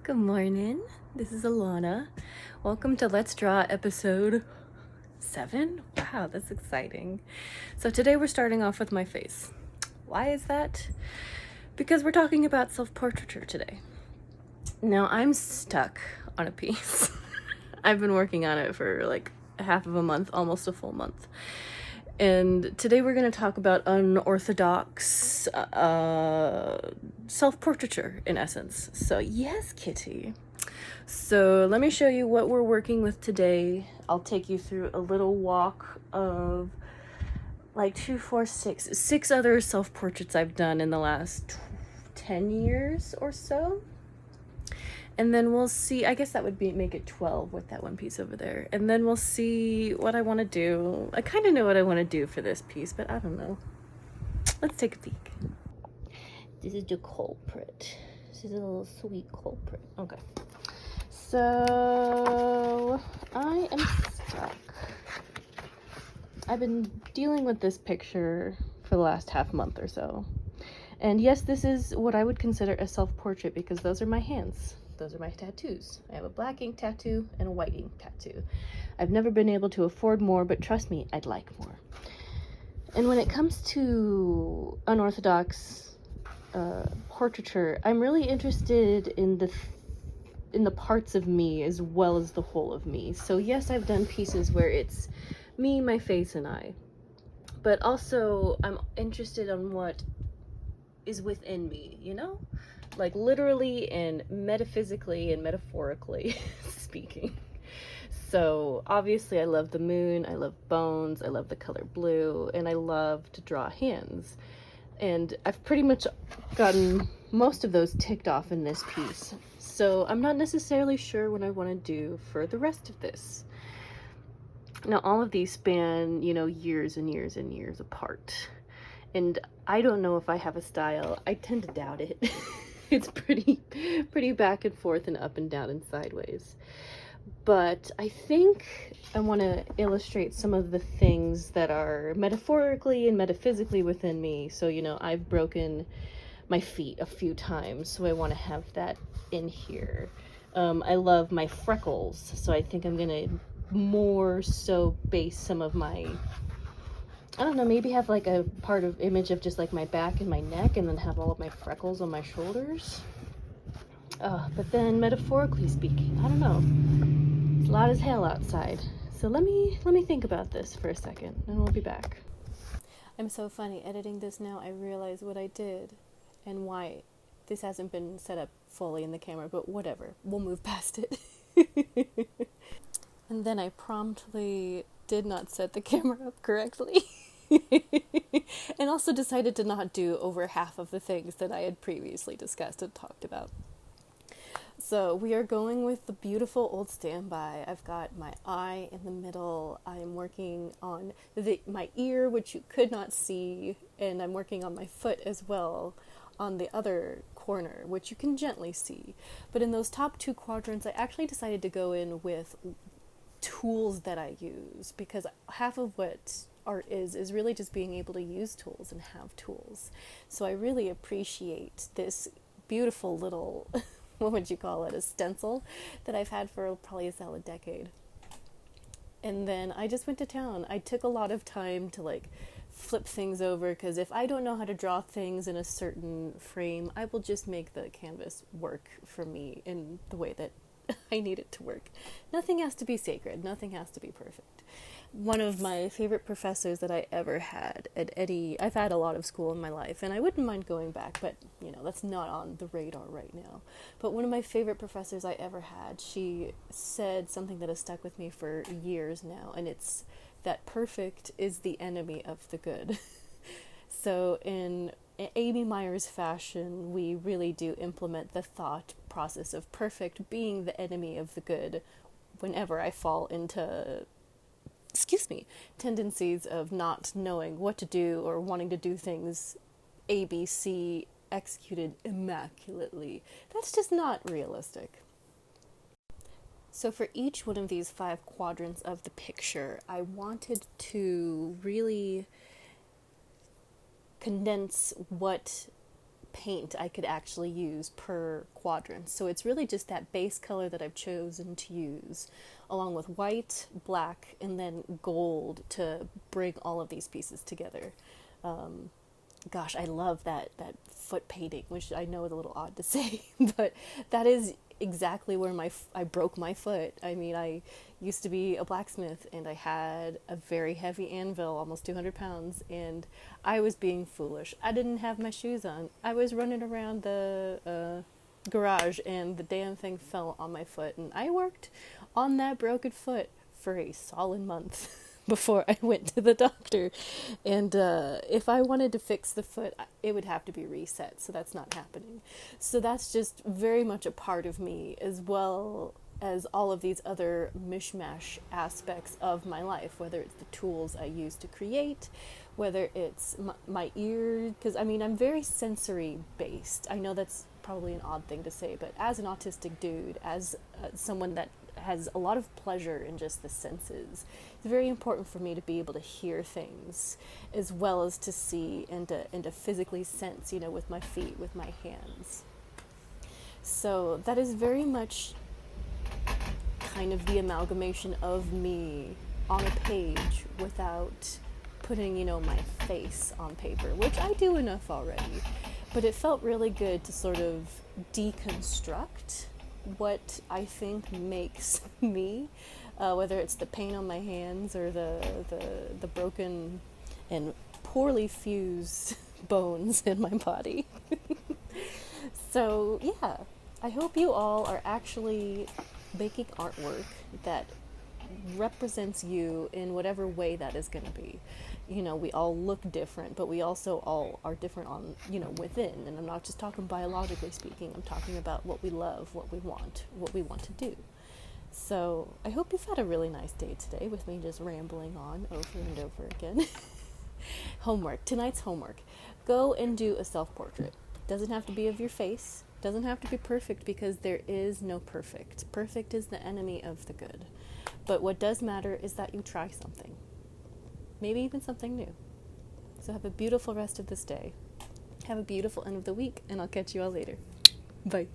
Good morning. This is Alana. Welcome to Let's Draw episode 7. Wow, that's exciting. So today we're starting off with my face. Why is that? Because we're talking about self-portraiture today. Now I'm stuck on a piece. I've been working on it for like half of a month, almost a full month. And today we're going to talk about unorthodox self-portraiture in essence. So yes, kitty. So let me show you what we're working with today. I'll take you through a little walk of like 6 other self-portraits I've done in the last 10 years or so. And then we'll see, I guess that would make it 12 with that one piece over there. And then we'll see what I want to do. I kind of know what I want to do for this piece, but I don't know. Let's take a peek. This is the culprit. This is a little sweet culprit. Okay. So I am stuck. I've been dealing with this picture for the last half month or so. And yes, this is what I would consider a self-portrait because those are my hands. Those are my tattoos. I have a black ink tattoo and a white ink tattoo. I've never been able to afford more, but trust me, I'd like more. And when it comes to unorthodox portraiture, I'm really interested in the parts of me as well as the whole of me. So yes, I've done pieces where it's me, my face, and I. But also, I'm interested in what is within me, you know? Like literally and metaphysically and metaphorically speaking. So obviously I love the moon, I love bones, I love the color blue, and I love to draw hands. And I've pretty much gotten most of those ticked off in this piece. So I'm not necessarily sure what I want to do for the rest of this. Now all of these span, years and years and years apart. And I don't know if I have a style. I tend to doubt it. It's pretty back and forth and up and down and sideways. But I think I want to illustrate some of the things that are metaphorically and metaphysically within me. So, I've broken my feet a few times, so I want to have that in here. I love my freckles, so I think I'm going to more so base some of my, I don't know, maybe have like a part of image of just like my back and my neck and then have all of my freckles on my shoulders. But then metaphorically speaking, I don't know. It's loud as hell outside. So let me think about this for a second and we'll be back. I'm so funny. Editing this now, I realize what I did and why this hasn't been set up fully in the camera, but whatever. We'll move past it. And then I promptly did not set the camera up correctly. And also decided to not do over half of the things that I had previously discussed and talked about. So we are going with the beautiful old standby. I've got my eye in the middle. I'm working on my ear, which you could not see, and I'm working on my foot as well on the other corner, which you can gently see. But in those top 2 quadrants, I actually decided to go in with tools that I use, because half of what art is really just being able to use tools and have tools. So I really appreciate this beautiful little what would you call it, a stencil that I've had for probably a solid decade. And then I just went to town. I took a lot of time to like flip things over, because if I don't know how to draw things in a certain frame, I will just make the canvas work for me in the way that I need it to work. Nothing has to be sacred. Nothing has to be perfect. One of my favorite professors that I ever had at Eddie, I've had a lot of school in my life, and I wouldn't mind going back, but, that's not on the radar right now. But one of my favorite professors I ever had, she said something that has stuck with me for years now, and it's that perfect is the enemy of the good. So in Amy Meyer's fashion, we really do implement the thought process of perfect being the enemy of the good whenever I fall into tendencies of not knowing what to do or wanting to do things ABC executed immaculately. That's just not realistic. So for each one of these 5 quadrants of the picture, I wanted to really condense what paint I could actually use per quadrant. So it's really just that base color that I've chosen to use, along with white, black, and then gold to bring all of these pieces together. Gosh, I love that foot painting, which I know is a little odd to say, but that is exactly where I broke my foot. I mean, I used to be a blacksmith, and I had a very heavy anvil, almost 200 pounds, and I was being foolish. I didn't have my shoes on. I was running around the garage, and the damn thing fell on my foot, and I worked on that broken foot for a solid month before I went to the doctor. And if I wanted to fix the foot, it would have to be reset, so that's not happening. So that's just very much a part of me, as well as all of these other mishmash aspects of my life, whether it's the tools I use to create, whether it's my ear, because I mean, I'm very sensory based. I know that's probably an odd thing to say, but as an autistic dude, as someone that has a lot of pleasure in just the senses, it's very important for me to be able to hear things as well as to see and to physically sense, you know, with my feet, with my hands. So that is very much kind of the amalgamation of me on a page without putting, you know, my face on paper, which I do enough already. But it felt really good to sort of deconstruct what I think makes me, whether it's the pain on my hands or the broken and poorly fused bones in my body. So yeah, I hope you all are actually making artwork that represents you in whatever way that is going to be. You know, we all look different, but we also all are different on, you know, within. And I'm not just talking biologically speaking, I'm talking about what we love, what we want to do. So I hope you've had a really nice day today with me just rambling on over and over again. Homework, tonight's homework. Go and do a self-portrait. Doesn't have to be of your face, doesn't have to be perfect, because there is no perfect. Perfect is the enemy of the good. But what does matter is that you try something. Maybe even something new. So have a beautiful rest of this day. Have a beautiful end of the week, and I'll catch you all later. Bye.